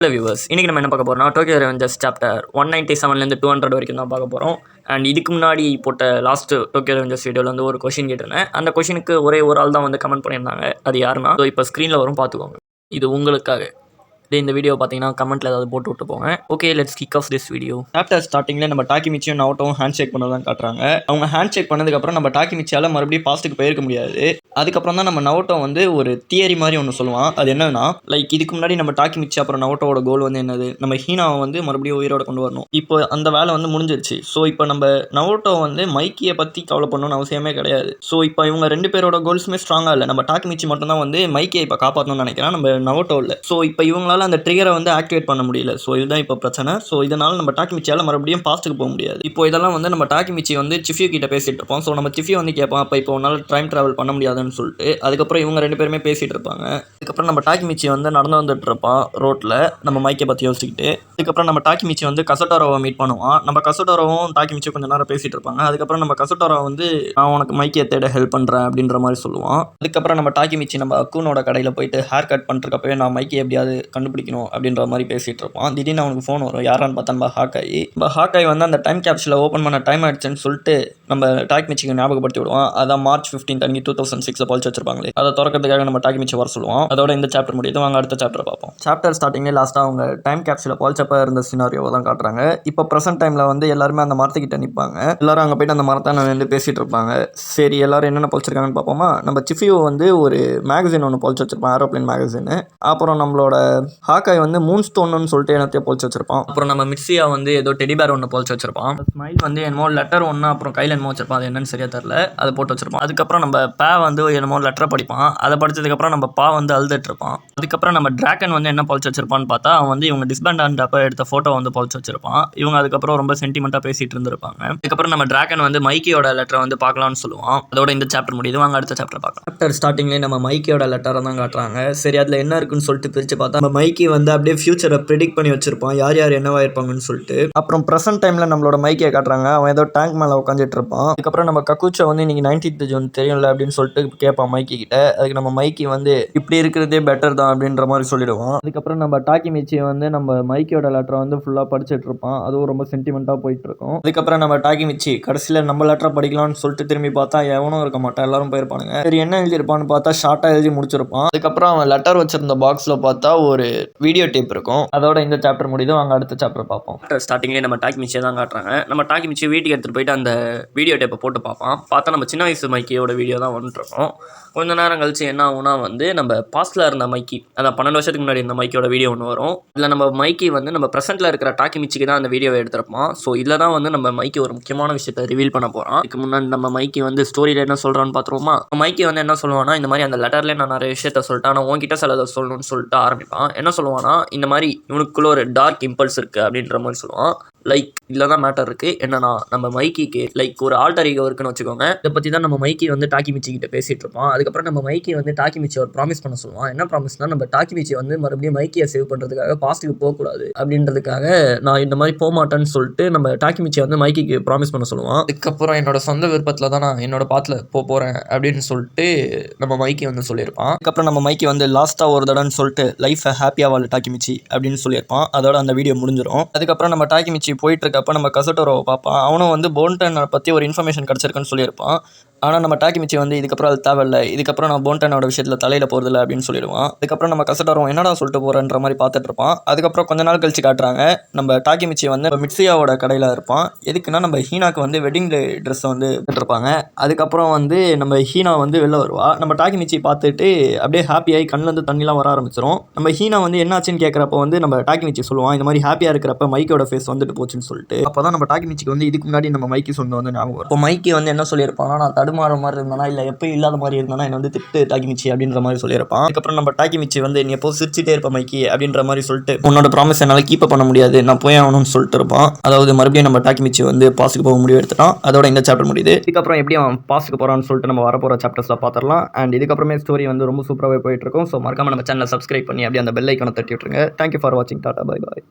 Hello viewers, இன்றைக்கி நம்ம என்ன பார்க்க போகிறோம்னா டோக்கியோ ரெவெஞ்சர்ஸ் சாப்டர் 197லேருந்து 200 வரைக்கும் தான் பார்க்க போகிறோம். அண்ட் இதுக்கு முன்னாடி போட்ட லாஸ்ட்டு டோக்கியோ ரெவெஞ்சர்ஸ் வீடியோவில் வந்து ஒரு கொஷின் கேட்டிருந்தேன். அந்த கொஷினுக்கு ஒரே ஒரு ஆள் தான் வந்து கமெண்ட் பண்ணியிருந்தாங்க. அது யாருன்னா இப்போ ஸ்க்ரீனில் வரும், பார்த்துக்கோங்க. இது உங்களுக்காக. இந்த வீடியோ பார்த்தீங்கன்னா கமெண்ட்டில் ஏதாவது போட்டு விட்டு போங்க. Okay, let's kick of this video. Chapter ஸ்டார்டிங்கில் நம்ம டாக்கிமிச்சியும் நவோட்டோவும் ஹேண்ட் ஷேக் பண்ணதான் காட்டுறாங்க. அவங்க ஹேண்ட் ஷேக் பண்ணதுக்கப்புறம் நம்ம டாக்கிமிச்சியால் மறுபடியும் பாஸ்ட்டுக்கு போயிருக்க முடியாது. அதுக்கப்புறம் தான் நம்ம நவோட்டோ வந்து ஒரு தியரி மாதிரி ஒன்று சொல்லுவான். அது என்னன்னா, லைக் இதுக்கு முன்னாடி நம்ம டாக்கிமிச்சி அப்புறம் நவோட்டோவோட கோல் வந்து என்னது, நம்ம ஹீனாவை வந்து மறுபடியும் உயிரோட கொண்டு வரணும். இப்போ அந்த வேலை வந்து முடிஞ்சிருச்சு. ஸோ இப்போ நம்ம நவோட்டோ வந்து மைக்கியை பற்றி கவலை பண்ணணும்னு அவசியமே கிடையாது. ஸோ இப்போ இவங்க ரெண்டு பேரோட கோல்ஸுமே ஸ்ட்ராங்காக இல்லை. நம்ம டாக்கிமிச்சி மட்டும் தான் வந்து மைக்கியை இப்போ காப்பாற்றணும்னு நினைக்கிறேன், நம்ம நவோட்டோ இல்லை. ஸோ இப்போ இவங்களால அந்த ட்ரிகரை வந்து ஆக்டிவேட் பண்ண முடியல. ஸோ இதுதான் இப்போ பிரச்சனை. ஸோ இதனால் நம்ம டாக்கிமிச்சியால் மறுபடியும் பாஸ்ட்டுக்கு போக முடியாது. இப்போ இதெல்லாம் வந்து நம்ம டாக்கிமிச்சி வந்து சிஃபியூ கிட்ட பேசிட்டு இருப்போம். ஸோ நம்ம சிஃபியூ வந்து கேட்பான், அப்போ இப்போ உன்னால் டைம் ட்ராவல் பண்ண முடியாதுன்னு சொல்லிட்டு. அதுக்கப்புறம் இவங்க ரெண்டு பேருமே பேசிகிட்டு இருப்பாங்க. அதுக்கப்புறம் நம்ம டாக்கிமிச்சி வந்து நடந்து வந்துட்டு இருப்பான் ரோட்டில், நம்ம மைக்கை பற்றி யோசிச்சுக்கிட்டு. அதுக்கப்புறம் நம்ம டாக்கிமிச்சி வந்து கசட்டோரோவை மீட் பண்ணுவான். நம்ம கசட்டோரோவும் டாக்கிமிச்சி கொஞ்சம் நேரம் பேசிகிட்டு இருப்பாங்க. அதுக்கப்புறம் நம்ம கசட்டோரோ வந்து நான் உனக்கு மைக்கை தேட ஹெல்ப் பண்ணுறேன் அப்படின்ற மாதிரி சொல்லுவான். அதுக்கப்புறம் நம்ம டாக்கிமிச்சி நம்ம அக்குனோட கடையில் போயிட்டு ஹேர் கட் பண்ணுறக்கப்பவே நான் மைக்கை எப்படியாவது கண்டுபிடிக்கணும் அப்படின்ற மாதிரி பேசிகிட்டு இருப்பான். திடீர்னு அவனுக்கு ஃபோன் வரும். யாரான்னு பார்த்தா நம்ம ஹாக்காய் வந்து அந்த டைம் கேப்சூலை ஓப்பன் பண்ண டைம் ஆயிடுச்சுன்னு சொல்லிட்டு நம்ம டாக்கிமிச்சிக்கு ஞாபகப்படுத்தி விடுவான். அதான் மார்ச் 15 அன்னைக்கு 2006 பாலிச்சு வச்சிருப்பாங்களே, அதை திறக்கிறதுக்காக நம்ம டாக்கிமிச்சி வர சொல்லுவோம். அதோட இந்த சாப்டர் முடியுது. வாங்க அடுத்த சாப்டர் பார்ப்போம். சாப்டர் ஸ்டார்டிங்லேயே லாஸ்ட்டாக அவங்க டைம் கேப்சூலை பாலிச்சப்ப இருந்த சினாரியோவை தான் காட்டுறாங்க. இப்போ ப்ரெசென்ட் டைமில் வந்து எல்லாருமே அந்த மரத்துக்கிட்ட நிற்பாங்க. எல்லாரும் அங்கே போயிட்டு அந்த மரத்தை வந்து பேசிகிட்டு இருப்பாங்க. சரி, எல்லாரும் என்னென்ன பொழிச்சிருக்காங்கன்னு பார்ப்போமா. நம்ம சிஃபியூ வந்து ஒரு மேகசின் ஒன்று பொழிச்சு வச்சிருப்பான், ஏரோப்ளேன் மேகசின். அப்புறம் நம்மளோட ஹாக்காய் வந்து மூன் ஸ்டோன்னு சொல்லிட்டு என்னத்தையும் பொழிச்சு வச்சிருப்பான். அப்புறம் நம்ம மிட்சியா வந்து ஏதோ டெடி பேர் ஒன்று பொழிச்சு வச்சிருப்பான். ஸ்மைல் வந்து என்னமோ லெட்டர் ஒன்று, அப்புறம் கையில் என்னமோ வச்சிருப்பான், அது என்னன்னு சரியா தெரியல, அதை போட்டு வச்சிருப்பான். அதுக்கப்புறம் நம்ம பே வந்து என்னமோ லெட்டரை படிப்பான். அதை படிச்சதுக்கப்புறம் நம்ம பா வந்து அழுதுட்டு இருப்பான். அதுக்கப்புறம் நம்ம டிராகன் வந்து என்ன பொழிச்சு வச்சிருப்பான்னு பார்த்தா, அவன் வந்து இவங்க டிஸ்பேண்ட் ஆனப்போ எடுத்த ஃபோட்டோ வந்து பொழிச்சு வச்சிருப்பான். இவங்க அதுக்கப்புறம் ரொம்ப சென்டிமெண்ட்டாக பேசிட்டு இருந்திருப்பாங்க. அதுக்கப்புறம் நம்ம டிராகன் வந்து மைக்கியோட லெட்டரை வந்து பார்க்கலாம்னு சொல்லுவான். அதோட இந்த சாப்டர் முடியுது. வாங்க அடுத்த சாப்டர் பார்க்கலாம். சாப்டர் ஸ்டார்டிங்லேயே நம்ம மைக்கியோட லெட்டரை தான் காட்டுறாங்க. சரி, அதில் என்ன இருக்குன்னு சொல்லிட்டு பிரித்து பார்த்தா நம்ம மைக்கி வந்து அப்படியே ஃபியூச்சரை ப்ரிடிக்ட் பண்ணி வச்சிருப்பான், யார் யார் என்னவா இருப்பாங்கன்னு சொல்லிட்டு. அப்புறம் ப்ரெசென்ட் டைமில் நம்மளோட மைக்கியை காட்டுறாங்க. அவன் ஏதோ டேங்க் மேலே உட்காந்துட்டு இருப்பான். அதுக்கப்புறம் நம்ம கக்குச்சோ வந்து இன்னைக்கு 19th ஜூன் தெரியும்ல அப்படின்னு சொல்லிட்டு கேட்பான் மைக்கி கிட்ட. அதுக்கு நம்ம மைக்கி வந்து இப்படி இருக்கிறதே பெட்டர் தான் அப்படின்ற மாதிரி சொல்லிடுவோம். அதுக்கப்புறம் நம்ம டாக்கிமிச்சி வந்து நம்ம மைக்கியோட லெட்டரை வந்து ஃபுல்லாக படிச்சுட்டு இருப்பான். அதுவும் ரொம்ப சென்டிமெண்ட்டாக போயிட்டு இருக்கும். அதுக்கப்புறம் நம்ம டாக்கிமிச்சி கடைசியில் நம்ம லெட்டரை படிக்கலாம்னு சொல்லிட்டு திரும்பி பார்த்தா எவனும் இருக்க மாட்டான், எல்லாரும் போயிருப்பானுங்க. சரி, என்ன எழுதியிருப்பான்னு பார்த்தா ஷார்ட்டாக எழுதி முடிச்சிருப்பான். அதுக்கப்புறம் அவன் லெட்டர் வச்சிருந்த பாக்ஸில் பார்த்தா ஒரு வீடியோ டேப் இருக்கும். அதோட இந்த சாப்டர் முடியுது. வாங்க அடுத்த சாப்டர் பார்ப்போம். ஸ்டார்டிங்லேயே நம்ம டாக்கிமிச்சியை தான் காட்டுறாங்க. நம்ம டாக்கிமிச்சி வீட்டுக்கு எடுத்துகிட்டு போயிட்டு அந்த வீடியோ டேப்பை போட்டு பார்ப்பான். பார்த்தா நம்ம சின்ன வயசு மைக்கியோட வீடியோ தான் வந்துட்டுருக்கோம். கொஞ்ச நேரம் கழிச்சு என்ன ஆகுனா வந்து நம்ம பாஸ்டில் இருந்த மைக்கி, அதான் 12 வருஷத்துக்கு முன்னாடி இருந்த மைக்கியோட வீடியோ ஒன்று வரும். இதில் நம்ம மைக்கி வந்து நம்ம ப்ரெசென்ட்டில் இருக்கிற டாக்கிமிச்சிக்கு தான் அந்த வீடியோவை எடுத்திருப்பான். ஸோ இதில் தான் வந்து நம்ம மைக்கி ஒரு முக்கியமான விஷயத்தை ரிவீல் பண்ண போகிறோம். இதுக்கு முன்னாடி நம்ம மைக்கி வந்து ஸ்டோரியில் என்ன சொல்கிறான்னு பார்த்துருவோமா. மைக்கி வந்து என்ன சொல்லுவானா, இந்த மாதிரி அந்த லெட்டர்லேயே நான் நிறைய விஷயத்த சொல்லிட்டேன், ஆனால் உன்கிட்ட சிலதை சொல்லணும்னு சொல்லிட்டு ஆரம்பிப்பான். என்ன சொல்லுவானா, இந்த மாதிரி இவனுக்குள்ள ஒரு டார்க் இம்பல்ஸ் இருக்குது அப்படின்ற மாதிரி சொல்லுவான். லைக் இதில் தான் மேட்டர் இருக்குது. என்னன்னா, நம்ம மைக்கிக்கு லைக் ஒரு ஆல்டர் ஈகோ இருக்குன்னு வச்சுக்கோங்க. இதை பற்றி தான் நம்ம மைக்கி வந்து டாக்கிமிச்சி கிட்ட பேசிகிட்டு இருப்போம். அதுக்கப்புறம் நம்ம மைக்கி வந்து டாக்கிமிச்சி ஒரு ப்ராமிஸ் பண்ண சொல்லுவான். என்ன ப்ராமிஸ்னா, நம்ம டாக்கிமிச்சி வந்து மறுபடியும் மைக்கியை சேவ் பண்ணுறதுக்காக பாஸ்ட்டுக்கு போகக்கூடாது அப்படின்றதுக்காக நான் இந்த மாதிரி போக மாட்டேன்னு சொல்லிட்டு நம்ம டாக்கிமிச்சி வந்து மைக்கிக்கு ப்ராமிஸ் பண்ண சொல்லுவான். அதுக்கப்புறம் என்னோட சொந்த விருப்பத்தில் தான் நான் என்னோட பாத்தில் போகிறேன் அப்படின்னு சொல்லிட்டு நம்ம மைக்கி வந்து சொல்லியிருப்பான். அதுக்கப்புறம் நம்ம மைக்கி வந்து லாஸ்ட்டாக ஒரு தடவைன்னு சொல்லிட்டு லைஃபை ஹாப்பியாக வாழ டாக்கிமிச்சி அப்படின்னு சொல்லியிருப்பான். அதோட அந்த வீடியோ முடிஞ்சிடும். அதுக்கப்புறம் நம்ம டாக்கிமிச்சி போயிட்டு இருக்கப்ப நம்ம கசட்டோரோவை பார்ப்பான். அவனும் வந்து போன்டனை பற்றி ஒரு இன்ஃபர்மேஷன் கிடச்சிருக்குன்னு சொல்லியிருப்பான். ஆனால் நம்ம டாக்கிமிச்சி வந்து இதுக்கப்புறம் அது தேவையில்லை, இதுக்கப்புறம் நான் போன்டனோட விஷயத்தில் தலையில் போகிறதில்ல அப்படின்னு சொல்லிடுவான். அதுக்கப்புறம் நம்ம கசட்டோரோ என்னடா சொல்லிட்டு போகிறன்ற மாதிரி பார்த்துட்டு இருப்பான். அதுக்கப்புறம் கொஞ்ச நாள் கழிச்சு காட்டுறாங்க நம்ம டாக்கிமிச்சி வந்து மிட்சியாவோட கடையில் இருப்பான். எதுக்குன்னா நம்ம ஹீனாக்கு வந்து வெட்டிங் டே ட்ரெஸ்ஸை வந்து விட்டுருப்பாங்க. அதுக்கப்புறம் வந்து நம்ம ஹீனா வந்து வெளில வருவா. நம்ம டாக்கிமிச்சி பார்த்துட்டு அப்படியே ஹாப்பியாகி கண்ணிலேருந்து தண்ணிலாம் வர ஆரம்பிச்சிடும். நம்ம ஹீனா வந்து என்னாச்சுன்னு கேட்குறப்ப வந்து நம்ம டாக்கிமிச்சி சொல்லுவான், இந்த மாதிரி ஹாப்பியாக இருக்கிறப்ப மைக்கோட ஃபேஸ் வந்துட்டு போச்சுன்னு சொல்லிட்டு. அப்போ தான் நம்ம டாக்கிமிச்சிக்கு வந்து இதுக்கு முன்னாடி நம்ம மைக்கி சொன்ன வந்து ஞாபகம். இப்போ மைக்கி வந்து என்ன சொல்லியிருப்பான்னா, நான் தடுமாற மாதிரி இருந்தானா இல்லை எப்பயும் இல்லாத மாதிரி இருந்தானா என்ன வந்து திட்டு டாக்கிமிச்சி அப்படின்ற மாதிரி சொல்லியிருப்பான். அதுக்கப்புறம் நம்ம டாக்கிமிச்சி வந்து நீ எப்போ சிரிச்சிட்டே இருப்ப மைக்கி அப்படின்ற மாதிரி சொல்லிட்டு, உன்னோட ப்ராமிஸ் என்னால் கீப் பண்ண முடியாது, நான் போய் ஆகணும்னு சொல்லிட்டு இருப்பான். அதாவது மறுபடியும் நம்ம டாக்கிமிச்சி வந்து பாஸ்ட்டுக்கு போக முடிவு எடுத்துட்டான். அதோட இந்த சாப்டர் முடியுது. இதுக்கப்புறம் எப்படி அவன் பாஸ்ட்டுக்கு போகிறான்னு சொல்லிட்டு நம்ம வரப்போகிற சாப்டர்ஸில் பார்த்துடலாம். அண்ட் இதுக்கப்புறமே ஸ்டோரி வந்து ரொம்ப சூப்பராகவே போயிட்டு இருக்கும். ஸோ மறக்காம நம்ம சேனலை சப்ஸ்கிரைப் பண்ணி அப்படியே அந்த பெல் ஐக்கானை தட்டி விட்டுருங்க. தேங்க்யூ ஃபார் வாட்சிங். Tata, bye bye.